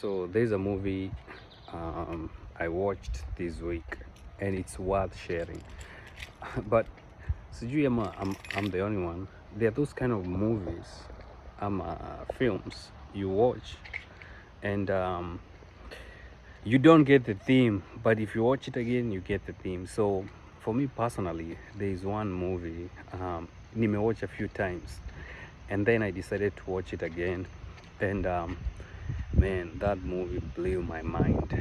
So there's a movie I watched this week, and it's worth sharing. But sijui I'm the only one. There are those kind of movies, films you watch, and you don't get the theme, but if you watch it again, you get the theme. So for me personally, there is one movie watch a few times, and then I decided to watch it again, and man, that movie blew my mind.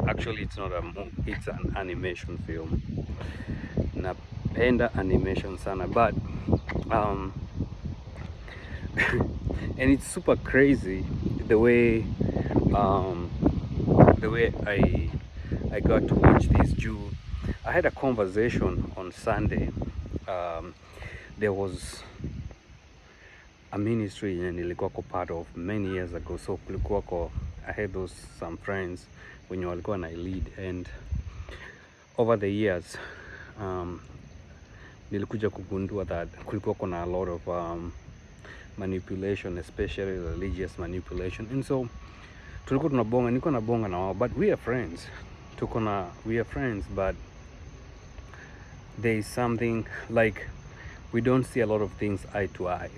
Actually, it's not a movie; it's an animation film. Napenda animation sana, but um, and it's super crazy the way um, I got to watch this. I had a conversation on Sunday. Um, there was a ministry yenye nilikuwako part of many years ago, so kulikuwako, I had some friends wenye walikuwa na lead, and over the years nilikuja kugundua that kulikuwako na a lot of manipulation, especially religious manipulation, and so tulikuwa tunabonga, nilikuwa nabonga na wao, but we are friends, we are friends, but there is something like we don't see a lot of things eye to eye.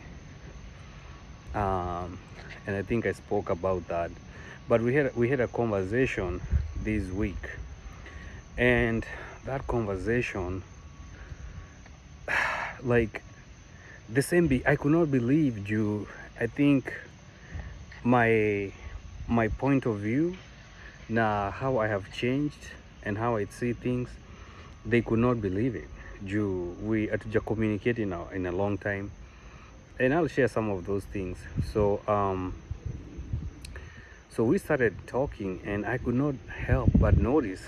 And I think I spoke about that, but we had a conversation this week, and that conversation, like the same I could not believe you. I think my point of view, now how I have changed and how I see things, they could not believe it. We hatuja communicate in a long time, and I'll share some of those things. So so we started talking, and I could not help but notice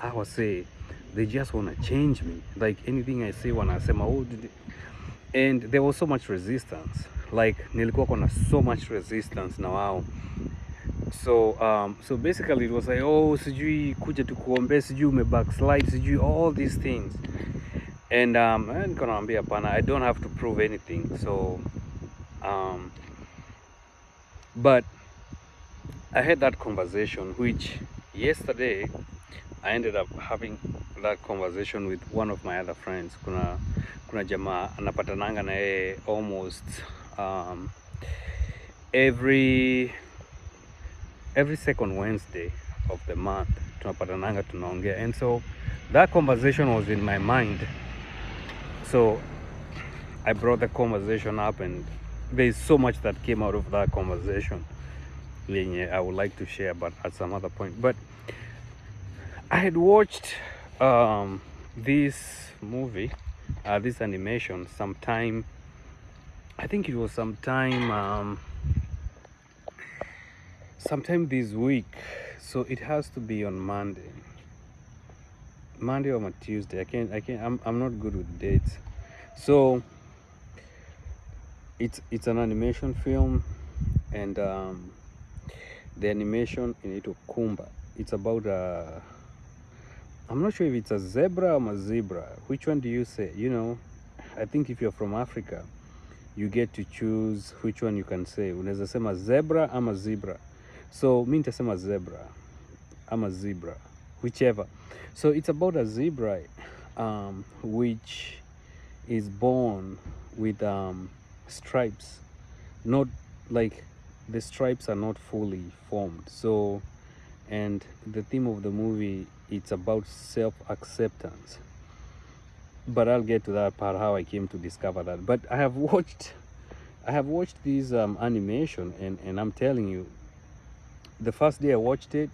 I was say they just want to change me. Like anything I say, when I say and there was so much resistance. Like nilikuwa kuna so much resistance na wao. So basically it was like, oh, sijui kuja tukuombe, sijui ume backslide, sijui all these things. And nikamwambia hapana, I don't have to prove anything. So but I had that conversation, which yesterday I ended up having that conversation with one of my other friends. Kuna jamaa anapatananga na yeye almost every second Wednesday of the month tunapatananga, tunaongea, and so that conversation was in my mind, so I brought the conversation up, and there's so much that came out of that conversation I would like to share, but at some other point. But I had watched this movie, this animation sometime, I think it was sometime this week, so it has to be on Monday or Tuesday. I'm not good with dates. So it's an animation film, and the animation inaitwa Kumba. It's about I'm not sure if it's a zebra or a zebra. Which one do you say? You know, I think if you're from Africa, you get to choose which one you can say. Unaweza sema zebra ama zebra. So mi nitasema zebra ama zebra, whichever. So it's about a zebra which is born with stripes, not like the stripes are not fully formed. So, and the theme of the movie, it's about self-acceptance, but I'll get to that part, how I came to discover that. But I have watched this animation, and I'm telling you, the first day I watched it,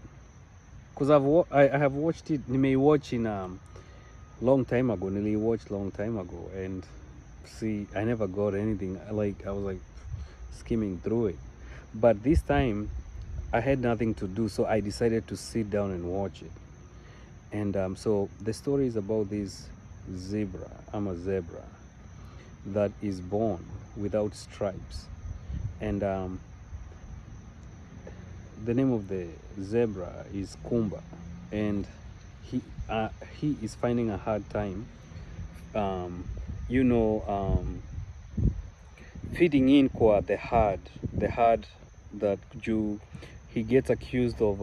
because I have watched it, you may watch in long time ago, nearly watched long time ago, and see, I never got anything. Like I was like skimming through it, but this time I had nothing to do, so I decided to sit down and watch it. And so the story is about this zebra, I'm a zebra, that is born without stripes, and the name of the zebra is Kumba, and he is finding a hard time fitting in kwa the herd that he gets accused of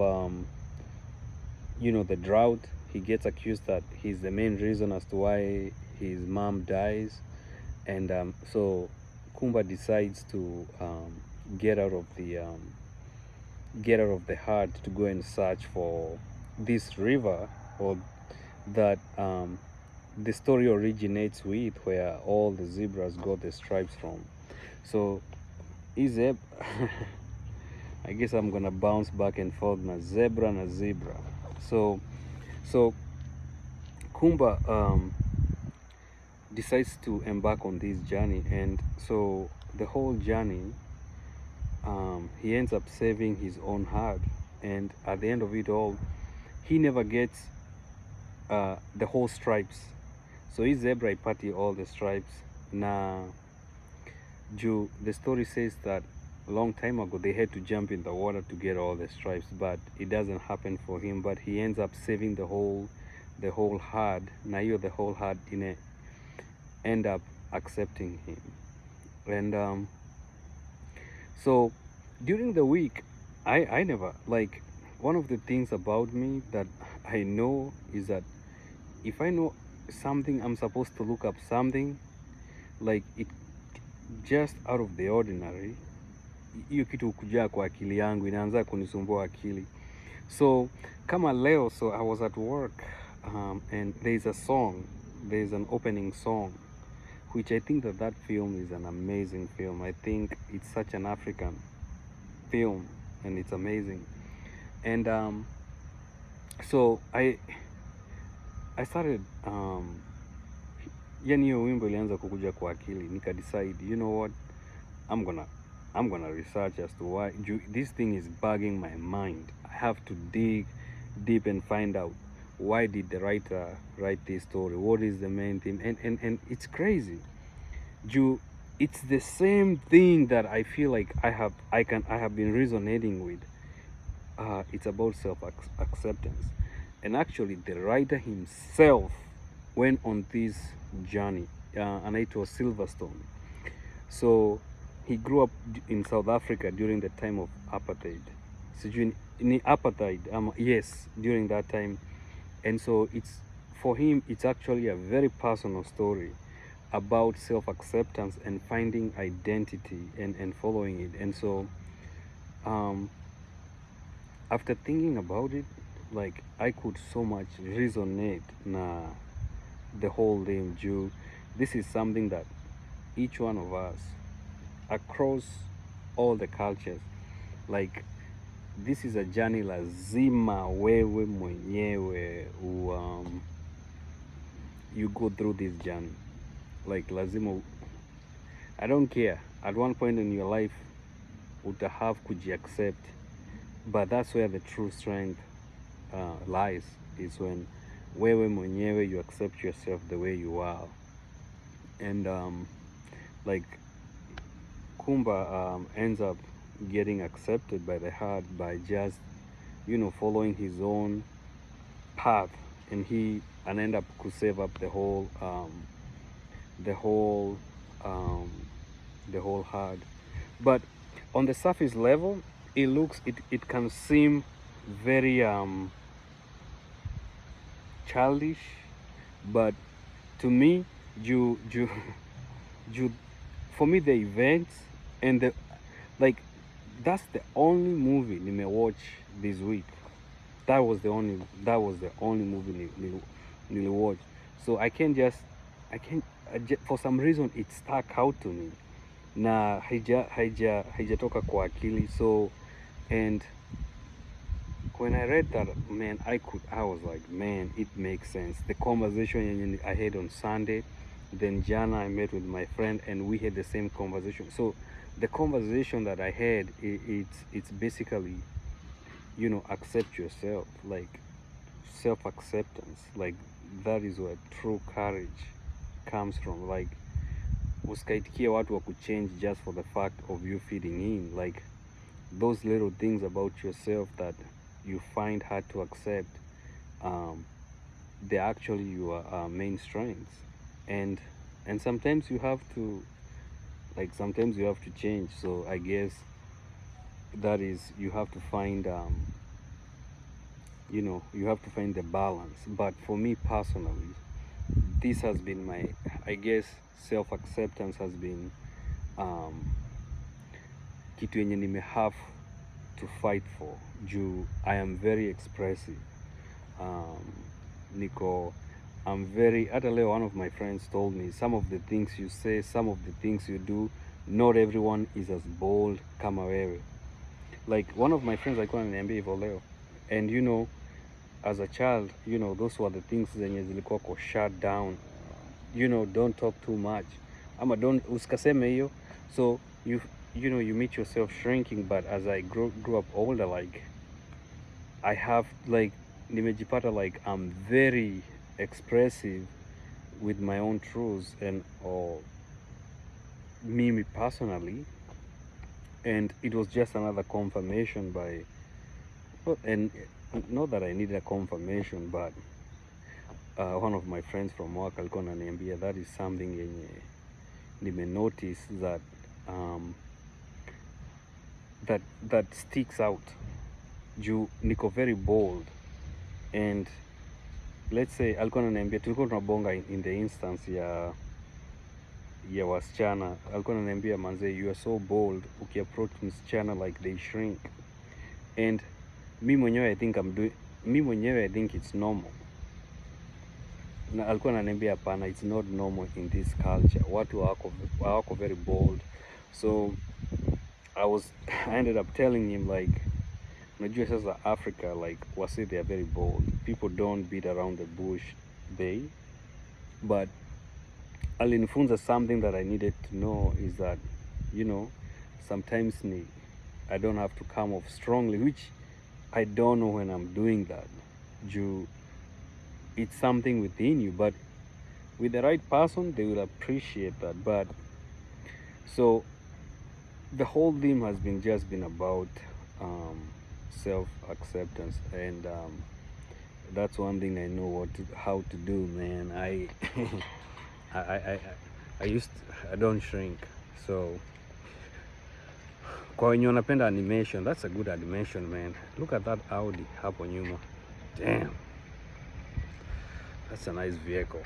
the drought. He gets accused that he's the main reason as to why his mom dies, and so Kumba decides to get out of the herd to go and search for this river, or that the story originates with, where all the zebras got the stripes from. So is a I guess I'm gonna bounce back and forth na zebra. So Kumba decides to embark on this journey, and so the whole journey he ends up saving his own herd, and at the end of it all, he never gets the whole stripes. So his zebra party all the stripes. Na the story says that a long time ago they had to jump in the water to get all the stripes, but it doesn't happen for him. But he ends up saving the whole herd. Now you're the whole herd end up accepting him, and so during the week, I never, like, one of the things about me that I know is that if I know something, I'm supposed to look up something, like it just out of the ordinary, hiyo kitu kuja kwa akili yangu inaanza kunisumbua akili. So kama leo, so I was at work and there's an opening song, which I think that film is an amazing film. I think it's such an African film and it's amazing. And so I started yani hiyo wimbo ilianza kukuja kwa akili, nika decide, you know what, I'm gonna research as to why this thing is bugging my mind. I have to dig deep and find out, why did the writer write this story, what is the main theme, and it's crazy. It's the same thing that I feel like I have been resonating with. It's about self-acceptance, and actually the writer himself went on this journey, and it was Silverstone. So he grew up in South Africa during the time of apartheid. So in apartheid, yes, during that time. And so for him, it's actually a very personal story about self-acceptance and finding identity and following it. And so after thinking about it, like, I could so much resonate na the whole thing. This is something that each one of us across all the cultures, like, this is a journey lazima wewe mwenyewe you go through this journey. Like, lazima, I don't care, at one point in your life utahave kuji-accept, but that's where the true strength lies, is when wewe mwenyewe you accept yourself the way you are. And like, Kumba ends up getting accepted by the herd by just, following his own path, and end up to save up the whole herd. But on the surface level, it can seem very childish, but to me, for me, the events and that's the only movie I may watch this week. That was the only movie I watched. So for some reason it stuck out to me. Na haijatoka kwa akili. So, and when I read that, man, I was like, man, it makes sense. The conversation I had on Sunday, then Jana, I met with my friend and we had the same conversation. So the conversation that I had, it's basically, accept yourself, like self-acceptance. Like, that is where true courage comes from. Like, usikaitikia watu wa kuchange just for the fact of you fitting in. Like, those little things about yourself that you find hard to accept, they're actually your main strengths. And sometimes you have to change. So I guess that is, you have to find you know, you have to find the balance. But for me personally, this has been my, I guess, self-acceptance has been kitu yenye nime have to fight for juu I am very expressive. Niko, I'm very, hata leo one of my friends told me some of the things you say, some of the things you do, not everyone is as bold kama wewe. Like one of my friends alikuwa ananiambia hivyo leo, and you know, as a child, you know, those were the things zenye zilikuwa ko shut down, you know, don't talk too much, ama don't usikaseme hiyo. So you know, you meet yourself shrinking. But as I grew up older, like I have, like, nimejipata like I'm very expressive with my own truths and or me personally, and it was just another confirmation by, and not that I needed a confirmation, but one of my friends from work alikuwa ananiambia that is something yenye nime notice that that sticks out juu niko very bold. And let's say alikuwa ananiambia, tulikuwa tunabonga in the instance ya wasichana, alikuwa ananiambia manze, you are so bold, ukiapproach msichana like they shrink. And mi mwenyewe I think it's normal, na alikuwa ananiambia hapana, it's not normal in this culture, watu wako very bold. So I ended up telling him like, unajua sasa Africa, like wase, they are very bold, people don't beat around the bush but alinifunza something that I needed to know is that, you know, sometimes I don't have to come off strongly, which I don't know when I'm doing that. It's something within you, but with the right person, they will appreciate that. But so the whole theme has been about self-acceptance, and that's one thing I know how to do, man. I don't shrink. So kwa wenye wanapenda animation, that's a good animation, man. Look at that Audi hapo nyuma. Damn, that's a nice vehicle.